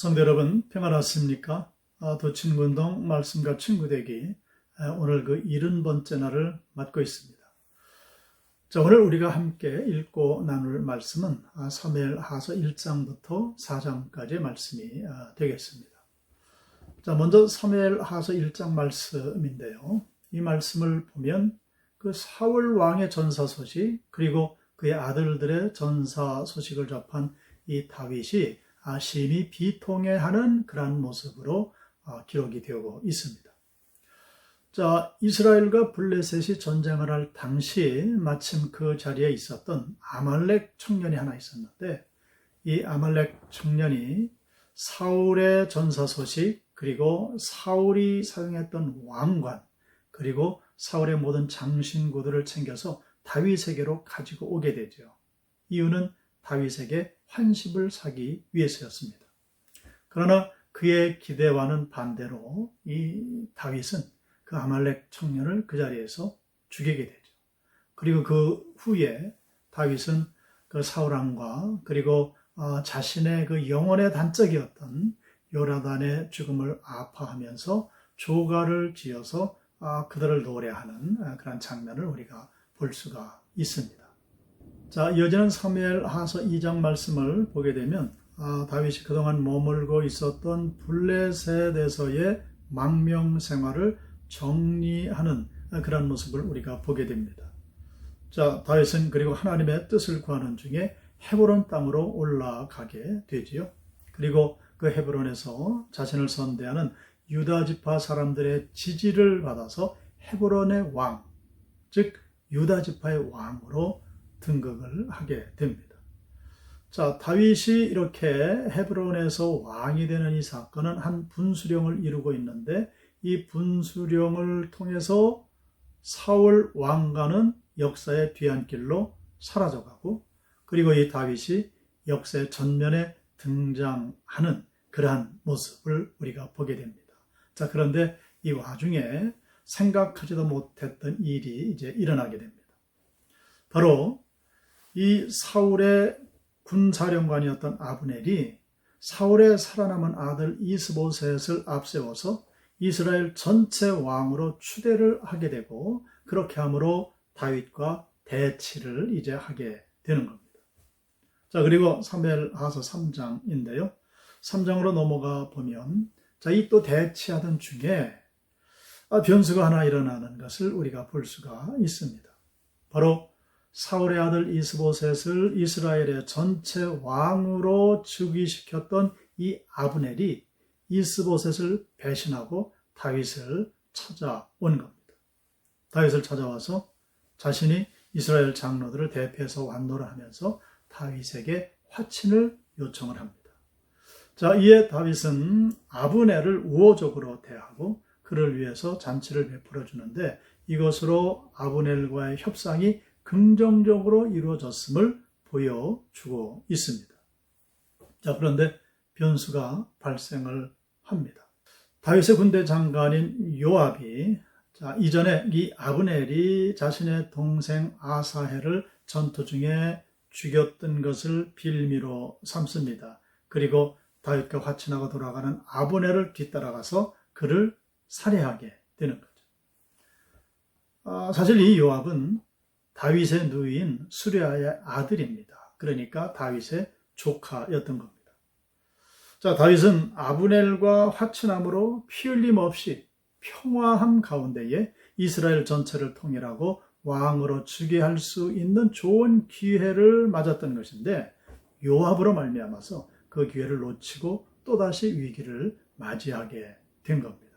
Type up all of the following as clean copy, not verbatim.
성도 여러분, 평안하십니까? 도친군동 말씀과 친구되기 오늘 그 70번째 날을 맞고 있습니다. 자, 오늘 우리가 함께 읽고 나눌 말씀은 사무엘하서 1장부터 4장까지의 말씀이 되겠습니다. 자, 먼저 사무엘하서 1장 말씀인데요. 이 말씀을 보면 그 사울 왕의 전사 소식 그리고 그의 아들들의 전사 소식을 접한 이 다윗이 심히 비통해하는 그러한 모습으로 기록이 되고 있습니다. 자, 이스라엘과 블레셋이 전쟁을 할 당시 마침 그 자리에 있었던 아말렉 청년이 하나 있었는데, 이 아말렉 청년이 사울의 전사 소식 그리고 사울이 사용했던 왕관 그리고 사울의 모든 장신구들을 챙겨서 다윗에게로 가지고 오게 되죠. 이유는 다윗에게 환십을 사기 위해서였습니다. 그러나 그의 기대와는 반대로 이 다윗은 그 아말렉 청년을 그 자리에서 죽이게 되죠. 그리고 그 후에 다윗은 그 사울 왕과 그리고 자신의 그 영혼의 단짝이었던 요나단의 죽음을 아파하면서 조가를 지어서 그들을 노래하는 그런 장면을 우리가 볼 수가 있습니다. 자, 이어지는 사무엘하서 2장 말씀을 보게 되면 다윗이 그동안 머물고 있었던 블레셋에서의 망명 생활을 정리하는 그런 모습을 우리가 보게 됩니다. 자, 다윗은 그리고 하나님의 뜻을 구하는 중에 헤브론 땅으로 올라가게 되지요. 그리고 그 헤브론에서 자신을 선대하는 유다 지파 사람들의 지지를 받아서 헤브론의 왕, 즉 유다 지파의 왕으로 등극을 하게 됩니다. 자, 다윗이 이렇게 헤브론에서 왕이 되는 이 사건은 한 분수령을 이루고 있는데, 이 분수령을 통해서 사울 왕가는 역사의 뒤안길로 사라져가고, 그리고 이 다윗이 역사의 전면에 등장하는 그러한 모습을 우리가 보게 됩니다. 자, 그런데 이 와중에 생각하지도 못했던 일이 이제 일어나게 됩니다. 바로 이 사울의 군사령관이었던 아브넬이 사울의 살아남은 아들 이스보셋을 앞세워서 이스라엘 전체 왕으로 추대를 하게 되고, 그렇게 함으로 다윗과 대치를 이제 하게 되는 겁니다. 자, 그리고 사무엘하서 3장인데요. 3장으로 넘어가 보면, 자, 이 또 대치하던 중에 변수가 하나 일어나는 것을 우리가 볼 수가 있습니다. 바로 사울의 아들 이스보셋을 이스라엘의 전체 왕으로 즉위시켰던 이 아브넬이 이스보셋을 배신하고 다윗을 찾아온 겁니다. 다윗을 찾아와서 자신이 이스라엘 장로들을 대표해서 완노를 하면서 다윗에게 화친을 요청을 합니다. 자, 이에 다윗은 아브넬을 우호적으로 대하고 그를 위해서 잔치를 베풀어 주는데, 이것으로 아브넬과의 협상이 긍정적으로 이루어졌음을 보여주고 있습니다. 자, 그런데 변수가 발생을 합니다. 다윗의 군대 장관인 요압이 이전에 이 아브넬이 자신의 동생 아사헬을 전투 중에 죽였던 것을 빌미로 삼습니다. 그리고 다윗과 화친하고 돌아가는 아브넬을 뒤따라가서 그를 살해하게 되는 거죠. 사실 이 요압은 다윗의 누이인 수레아의 아들입니다. 그러니까 다윗의 조카였던 겁니다. 자, 다윗은 아브넬과 화친함으로 피 흘림 없이 평화함 가운데에 이스라엘 전체를 통일하고 왕으로 즉위할 수 있는 좋은 기회를 맞았던 것인데, 요압으로 말미암아서 그 기회를 놓치고 또다시 위기를 맞이하게 된 겁니다.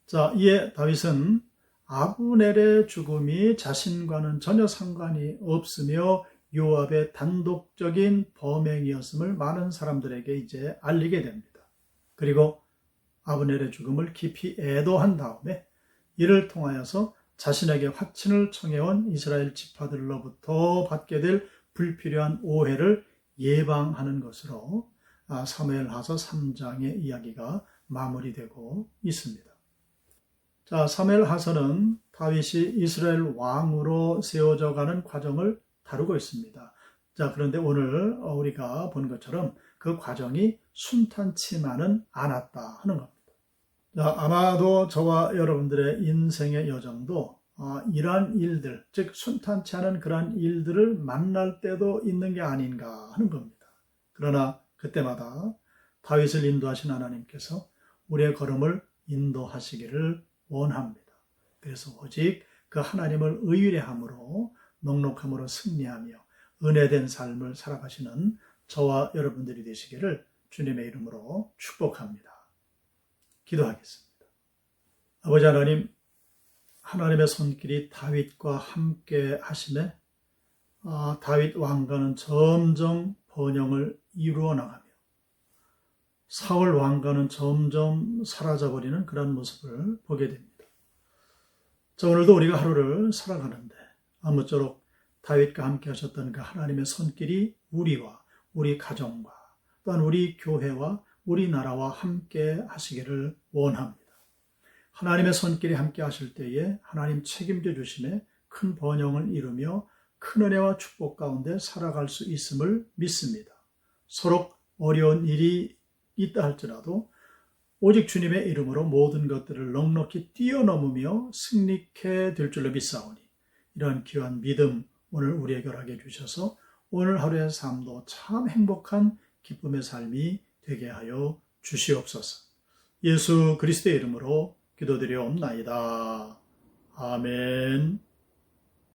자, 이에 다윗은 아브넬의 죽음이 자신과는 전혀 상관이 없으며 요압의 단독적인 범행이었음을 많은 사람들에게 이제 알리게 됩니다. 그리고 아브넬의 죽음을 깊이 애도한 다음에 이를 통하여서 자신에게 화친을 청해온 이스라엘 지파들로부터 받게 될 불필요한 오해를 예방하는 것으로 사무엘하서 3장의 이야기가 마무리되고 있습니다. 자, 사무엘하서는 다윗이 이스라엘 왕으로 세워져 가는 과정을 다루고 있습니다. 자, 그런데 오늘 우리가 본 것처럼 그 과정이 순탄치만은 않았다 하는 겁니다. 자, 아마도 저와 여러분들의 인생의 여정도 이러한 일들, 즉 순탄치 않은 그러한 일들을 만날 때도 있는 게 아닌가 하는 겁니다. 그러나 그때마다 다윗을 인도하신 하나님께서 우리의 걸음을 인도하시기를 원합니다. 그래서 오직 그 하나님을 의뢰함으로 넉넉함으로 승리하며 은혜된 삶을 살아가시는 저와 여러분들이 되시기를 주님의 이름으로 축복합니다. 기도하겠습니다. 아버지 하나님, 하나님의 손길이 다윗과 함께 하심에 다윗 왕가는 점점 번영을 이루어 나가며 사울 왕가는 점점 사라져버리는 그런 모습을 보게 됩니다. 자, 오늘도 우리가 하루를 살아가는데 아무쪼록 다윗과 함께 하셨던 그 하나님의 손길이 우리와 우리 가정과 또한 우리 교회와 우리나라와 함께 하시기를 원합니다. 하나님의 손길이 함께 하실 때에 하나님 책임져 주심에 큰 번영을 이루며 큰 은혜와 축복 가운데 살아갈 수 있음을 믿습니다. 서로 어려운 일이 있다 할지라도 오직 주님의 이름으로 모든 것들을 넉넉히 뛰어넘으며 승리케 될 줄로 믿사오니 이러한 귀한 믿음 오늘 우리에게 하게 해주셔서 오늘 하루의 삶도 참 행복한 기쁨의 삶이 되게 하여 주시옵소서. 예수 그리스도의 이름으로 기도드리옵나이다. 아멘.